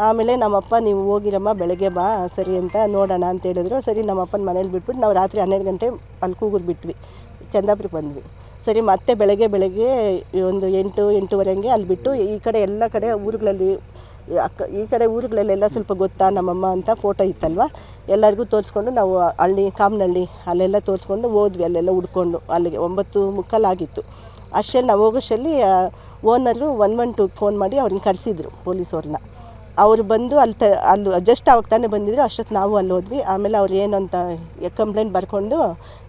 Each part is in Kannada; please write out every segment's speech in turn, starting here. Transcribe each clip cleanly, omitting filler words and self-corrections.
ಆಮೇಲೆ ನಮ್ಮಪ್ಪ ನೀವು ಹೋಗಿರಮ್ಮ ಬೆಳಗ್ಗೆ ಬಾ ಸರಿ ಅಂತ ನೋಡೋಣ ಅಂತ ಹೇಳಿದ್ರು. ಸರಿ ನಮ್ಮಪ್ಪನ ಮನೇಲಿ ಬಿಟ್ಬಿಟ್ಟು ನಾವು ರಾತ್ರಿ 12 ಗಂಟೆ ಅಲ್ಲಿ ಕೂಗೂರು ಬಿಟ್ವಿ, ಚಂದಾಪುರಕ್ಕೆ ಬಂದ್ವಿ. ಸರಿ ಮತ್ತೆ ಬೆಳಗ್ಗೆ ಒಂದು 8-8:30 ಅಲ್ಲಿ ಬಿಟ್ಟು ಈ ಕಡೆ ಎಲ್ಲ ಕಡೆ ಊರುಗಳಲ್ಲಿ ಈ ಕಡೆ ಊರುಗಳಲ್ಲೆಲ್ಲ ಸ್ವಲ್ಪ ಗೊತ್ತಾ ನಮ್ಮಮ್ಮ ಅಂತ ಫೋಟೋ ಇತ್ತಲ್ವ, ಎಲ್ಲರಿಗೂ ತೋರಿಸ್ಕೊಂಡು ನಾವು ಕಾಮನಹಳ್ಳಿ ಅಲ್ಲೆಲ್ಲ ತೋರಿಸ್ಕೊಂಡು ಹೋದ್ವಿ. ಅಲ್ಲೆಲ್ಲ ಹುಡ್ಕೊಂಡು ಅಲ್ಲಿಗೆ 9:45 ಆಗಿತ್ತು. ಅಷ್ಟರಲ್ಲಿ ನಾವು ಹೋಗೋಷ್ಟರಲ್ಲಿ ಓನರು 112 ಫೋನ್ ಮಾಡಿ ಅವ್ರನ್ನ ಕರೆಸಿದ್ರು ಪೊಲೀಸವ್ರನ್ನ. ಅವರು ಬಂದು ಅಲ್ಲಿ ಜಸ್ಟ್ ಅವಾಗ ತಾನೇ ಬಂದಿದ್ರು. ಅಷ್ಟೊತ್ತು ನಾವು ಅಲ್ಲಿ ಹೋದ್ವಿ. ಆಮೇಲೆ ಅವ್ರು ಏನು ಅಂತ ಕಂಪ್ಲೇಂಟ್ ಬರ್ಕೊಂಡು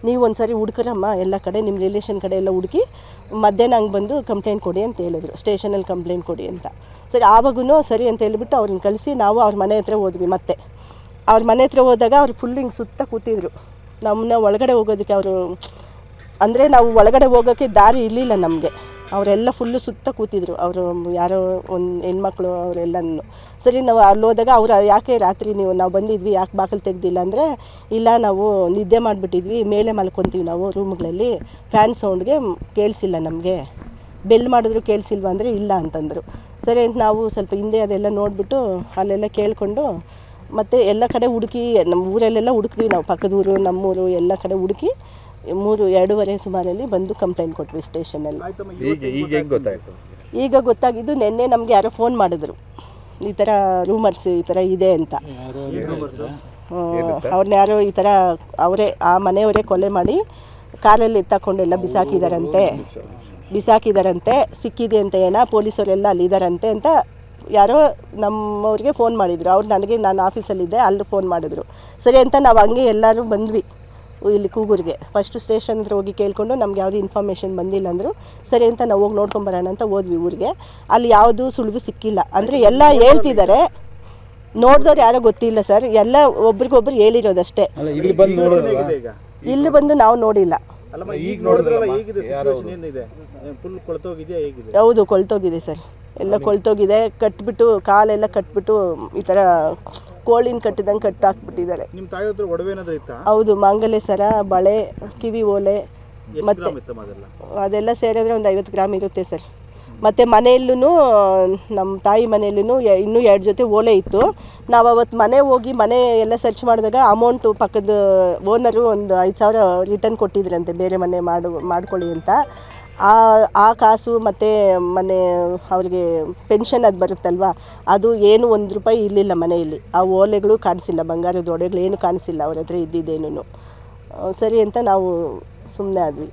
ನೀವು ಒಂದು ಸಾರಿ ಹುಡ್ಕರಮ್ಮ ಎಲ್ಲ ಕಡೆ ನಿಮ್ಮ ರಿಲೇಷನ್ ಕಡೆ ಎಲ್ಲ ಹುಡುಕಿ ಮಧ್ಯಾಹ್ನ ಹಂಗೆ ಬಂದು ಕಂಪ್ಲೇಂಟ್ ಕೊಡಿ ಅಂತ ಹೇಳಿದ್ರು, ಸ್ಟೇಷನಲ್ಲಿ ಕಂಪ್ಲೇಂಟ್ ಕೊಡಿ ಅಂತ. ಸರಿ ಆವಾಗೂ ಸರಿ ಅಂತ ಹೇಳಿಬಿಟ್ಟು ಅವ್ರನ್ನ ಕಳಿಸಿ ನಾವು ಅವ್ರ ಮನೆ ಹತ್ರ ಹೋದ್ವಿ. ಮತ್ತೆ ಅವ್ರ ಮನೆ ಹತ್ರ ಹೋದಾಗ ಅವ್ರು ಫುಲ್ ಹಿಂಗೆ ಸುತ್ತ ಕೂತಿದ್ರು. ನಮ್ಮನ್ನ ಒಳಗಡೆ ಹೋಗೋದಕ್ಕೆ ಅವರು ಅಂದರೆ ನಾವು ಒಳಗಡೆ ಹೋಗೋಕ್ಕೆ ದಾರಿ ಇರಲಿಲ್ಲ ನಮಗೆ. ಅವರೆಲ್ಲ ಫುಲ್ಲು ಸುತ್ತ ಕೂತಿದ್ರು. ಅವರು ಯಾರೋ ಒಂದು ಹೆಣ್ಮಕ್ಳು ಅವರೆಲ್ಲನೂ. ಸರಿ ನಾವು ಅಲ್ಲಿ ಹೋದಾಗ ಅವ್ರು ಯಾಕೆ ರಾತ್ರಿ ನಾವು ಬಂದಿದ್ವಿ ಯಾಕೆ ಬಾಗಿಲು ತೆಗ್ದಿಲ್ಲ ಅಂದರೆ, ಇಲ್ಲ ನಾವು ನಿದ್ದೆ ಮಾಡಿಬಿಟ್ಟಿದ್ವಿ, ಮೇಲೆ ಮಲ್ಕೊತೀವಿ ನಾವು ರೂಮ್ಗಳಲ್ಲಿ, ಫ್ಯಾನ್ ಸೌಂಡ್ಗೆ ಕೇಳಿಸಿಲ್ಲ ನಮಗೆ, ಬೆಲ್ ಮಾಡಿದ್ರು ಕೇಳಿಸಿಲ್ವ ಅಂದರೆ ಇಲ್ಲ ಅಂತಂದರು. ಸರಿ ಅಂತ ನಾವು ಸ್ವಲ್ಪ ಹಿಂದೆ ಅದೆಲ್ಲ ನೋಡಿಬಿಟ್ಟು ಅಲ್ಲೆಲ್ಲ ಕೇಳಿಕೊಂಡು ಮತ್ತು ಎಲ್ಲ ಕಡೆ ಹುಡುಕಿ ನಮ್ಮ ಊರಲ್ಲೆಲ್ಲ ಹುಡುಕಿದ್ವಿ ನಾವು, ಪಕ್ಕದ ಊರು ನಮ್ಮೂರು ಎಲ್ಲ ಕಡೆ ಹುಡುಕಿ 2:30 ಸುಮಾರಲ್ಲಿ ಬಂದು ಕಂಪ್ಲೇಂಟ್ ಕೊಟ್ವಿ ಸ್ಟೇಷನಲ್ಲಿ. ಈಗ ಗೊತ್ತಾಗಿದ್ದು ನಿನ್ನೆ ನಮಗೆ ಯಾರೋ ಫೋನ್ ಮಾಡಿದ್ರು, ಈ ಥರ ರೂಮರ್ಸ್ ಈ ಥರ ಇದೆ ಅಂತ. ಅವ್ರನ್ನ ಯಾರೋ ಈ ಥರ ಅವರೇ ಆ ಮನೆಯವರೇ ಕೊಲೆ ಮಾಡಿ ಕಾರಲ್ಲಿ ತಗೊಂಡೆಲ್ಲ ಬಿಸಾಕಿದಾರಂತೆ, ಸಿಕ್ಕಿದೆ ಅಂತ ಪೊಲೀಸವರೆಲ್ಲ ಅಲ್ಲಿದ್ದಾರಂತೆ ಅಂತ ಯಾರೋ ನಮ್ಮವ್ರಿಗೆ ಫೋನ್ ಮಾಡಿದರು. ಅವ್ರು ನಾನು ಆಫೀಸಲ್ಲಿದ್ದೆ, ಅಲ್ಲಿ ಫೋನ್ ಮಾಡಿದ್ರು. ಸರಿ ಅಂತ ನಾವು ಹಂಗೆ ಎಲ್ಲರೂ ಬಂದ್ವಿ ಇಲ್ಲಿ ಕೂಗೂರಿಗೆ. ಫಸ್ಟು ಸ್ಟೇಷನ್ ಹತ್ರ ಹೋಗಿ ಕೇಳಿಕೊಂಡು ನಮ್ಗೆ ಯಾವುದೇ ಇನ್ಫಾರ್ಮೇಷನ್ ಬಂದಿಲ್ಲ ಅಂದರು. ಸರಿ ಅಂತ ನಾವು ಹೋಗಿ ನೋಡ್ಕೊಂಬರೋಣ ಅಂತ ಹೋದ್ವಿ ಊರಿಗೆ. ಅಲ್ಲಿ ಯಾವುದೂ ಸುಳಿವು ಸಿಕ್ಕಿಲ್ಲ. ಅಂದರೆ ಎಲ್ಲ ಹೇಳ್ತಿದ್ದಾರೆ, ನೋಡಿದವ್ರು ಯಾರೋ ಗೊತ್ತಿಲ್ಲ ಸರ್, ಎಲ್ಲ ಒಬ್ರಿಗೊಬ್ರು ಹೇಳಿರೋದಷ್ಟೇ. ಇಲ್ಲಿ ಬಂದು ನಾವು ನೋಡಿಲ್ಲ. ಹೌದು ಕೊಳ್ತೋಗಿದೆ ಸರ್, ಎಲ್ಲ ಕೊಳ್ತೋಗಿದೆ. ಕಟ್ಬಿಟ್ಟು ಕಾಲೆಲ್ಲ ಕಟ್ಬಿಟ್ಟು ಈ ಥರ ಕೋಳಿನ ಕಟ್ಟಿದಂಗೆ ಕಟ್ಟಾಕ್ಬಿಟ್ಟಿದ್ದಾರೆ. ಹೌದು, ಮಾಂಗಲ್ಯ ಸರ, ಬಳೆ, ಕಿವಿ ಓಲೆ ಮತ್ತು ಅದೆಲ್ಲ ಸೇರಿದ್ರೆ ಒಂದು 50 ಗ್ರಾಮ್ ಇರುತ್ತೆ ಸರ್. ಮತ್ತು ಮನೆಯಲ್ಲೂ ನಮ್ಮ ತಾಯಿ ಮನೆಯಲ್ಲೂ ಇನ್ನೂ 2 ಜೊತೆ ಓಲೆ ಇತ್ತು. ನಾವು ಅವತ್ತು ಮನೆ ಎಲ್ಲ ಸರ್ಚ್ ಮಾಡಿದಾಗ ಅಮೌಂಟು ಪಕ್ಕದ ಓನರು ಒಂದು 5,000 ರಿಟರ್ನ್ ಕೊಟ್ಟಿದ್ರಂತೆ, ಬೇರೆ ಮನೆ ಮಾಡ್ಕೊಳ್ಳಿ ಅಂತ. ಆ ಕಾಸು ಮತ್ತು ಮನೆ ಅವ್ರಿಗೆ ಪೆನ್ಷನ್ ಅದು ಬರುತ್ತಲ್ವ, ಅದು ಏನು ₹1 ಇರಲಿಲ್ಲ ಮನೆಯಲ್ಲಿ. ಆ ಓಲೆಗಳು ಕಾಣಿಸಿಲ್ಲ, ಬಂಗಾರದ ಒಡೆಗಳು ಏನು ಕಾಣಿಸಿಲ್ಲ ಅವ್ರ ಹತ್ರ ಇದ್ದಿದ್ದೇನು. ಸರಿ ಅಂತ ನಾವು ಸುಮ್ಮನೆ ಆದ್ವಿ.